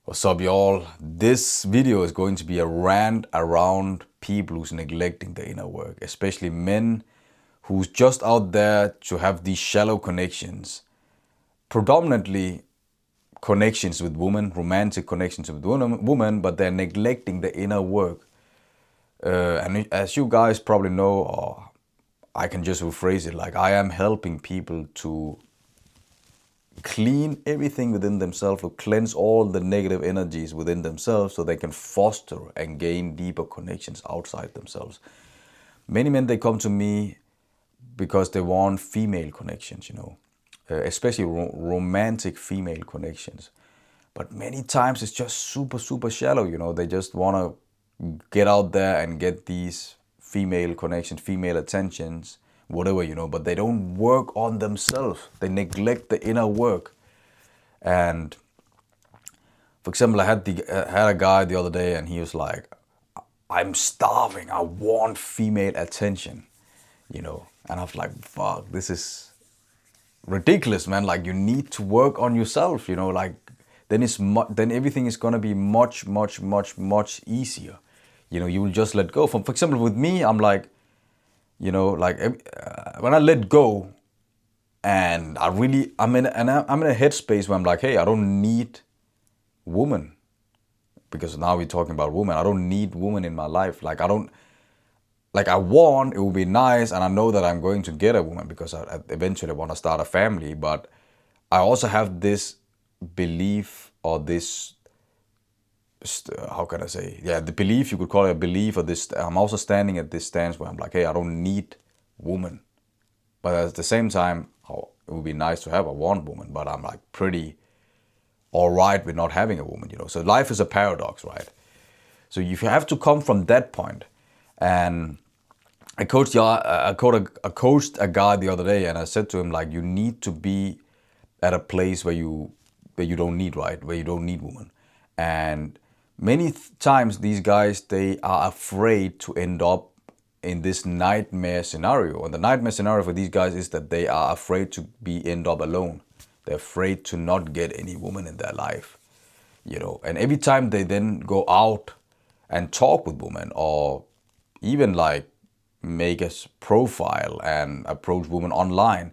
What's up, y'all? This video is going to be a rant around people who's neglecting the inner work, especially men who's just out there to have these shallow connections, predominantly connections with women, romantic connections with women, but they're neglecting the inner work. And as you guys probably know, or I can just rephrase it, like I am helping people to clean everything within themselves, or cleanse all the negative energies within themselves so they can foster and gain deeper connections outside themselves. Many men, they come to me because they want female connections, especially romantic female connections. But many times it's just super shallow, they just want to get out there and get these female connections, female attentions, whatever, but they don't work on themselves. They neglect the inner work. And for example, I had a guy the other day, and he was like, "I'm starving. I want female attention," And I was like, "Fuck, this is ridiculous, man. Like, you need to work on yourself, Like, then everything is gonna be much easier. You will just let go. For example, with me, I'm like, when I let go, and I'm in a headspace where I'm like, hey, I don't need woman, because now we're talking about women. I don't need women in my life. Like, I want, it would be nice, and I know that I'm going to get a woman because I eventually want to start a family. But I also have this belief, or this, how can I say? Yeah, the belief, you could call it a belief, or this. I'm also standing at this stance where I'm like, hey, I don't need woman. But at the same time, it would be nice to have a one woman, but I'm like pretty all right with not having a woman. So life is a paradox, right? So you have to come from that point. And I coached a guy the other day, and I said to him, like, you need to be at a place where you don't need, right? Where you don't need women. And many times these guys, they are afraid to end up in this nightmare scenario. And the nightmare scenario for these guys is that they are afraid to end up alone. They're afraid to not get any woman in their life. And every time they then go out and talk with women, or even like make a profile and approach women online,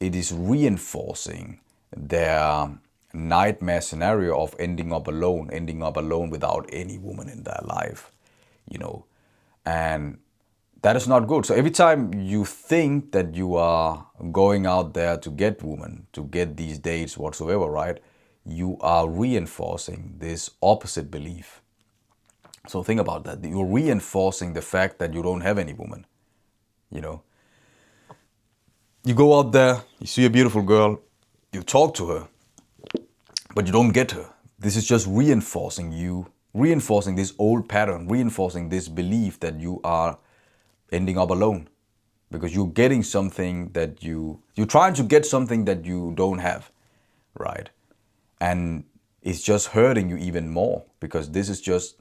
it is reinforcing their nightmare scenario of ending up alone without any woman in their life. And that is not good. So every time you think that you are going out there to get women, to get these dates whatsoever, right, you are reinforcing this opposite belief. So think about that. You're reinforcing the fact that you don't have any woman. You go out there, you see a beautiful girl, you talk to her, but you don't get her. This is just reinforcing this old pattern, reinforcing this belief that you are ending up alone, because you're getting something that you're trying to get something that you don't have, right? And it's just hurting you even more, because this is just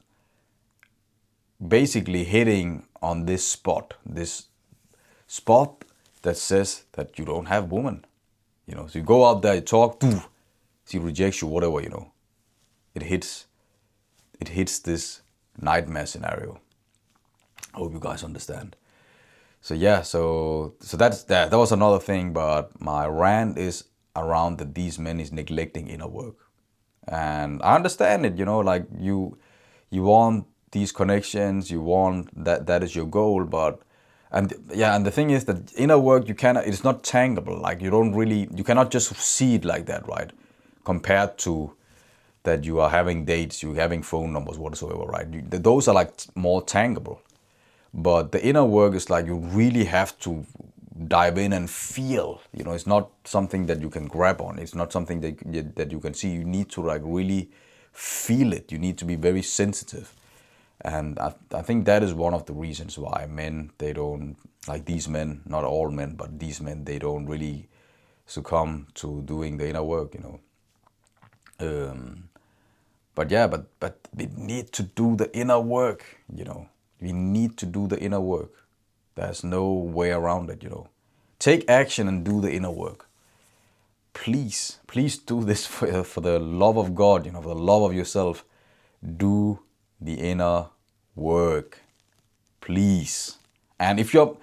basically hitting on this spot that says that you don't have woman. So you go out there, you talk, she rejects you, whatever. It hits this nightmare scenario. I hope you guys understand. So yeah, so that's that. That was another thing, but my rant is around that these men is neglecting inner work. And I understand it, like you want these connections, you want that is your goal, but and the thing is that inner work, it's not tangible. Like, you cannot just see it like that, right? Compared to that you are having dates, you're having phone numbers, whatsoever, right? Those are like more tangible. But the inner work is like you really have to dive in and feel. It's not something that you can grab on. It's not something that you can see. You need to like really feel it. You need to be very sensitive. And I think that is one of the reasons why men, they don't, like these men, not all men, but these men, they don't really succumb to doing the inner work. But yeah, but we need to do the inner work. We need to do the inner work. There's no way around it. Take action and do the inner work. please do this for the love of God, for the love of yourself. Do the inner work, please. And if you're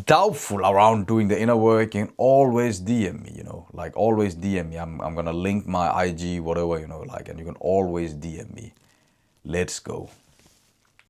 doubtful around doing the inner work, you can always DM me, like always DM me. I'm gonna link my IG, whatever, and you can always DM me. Let's go.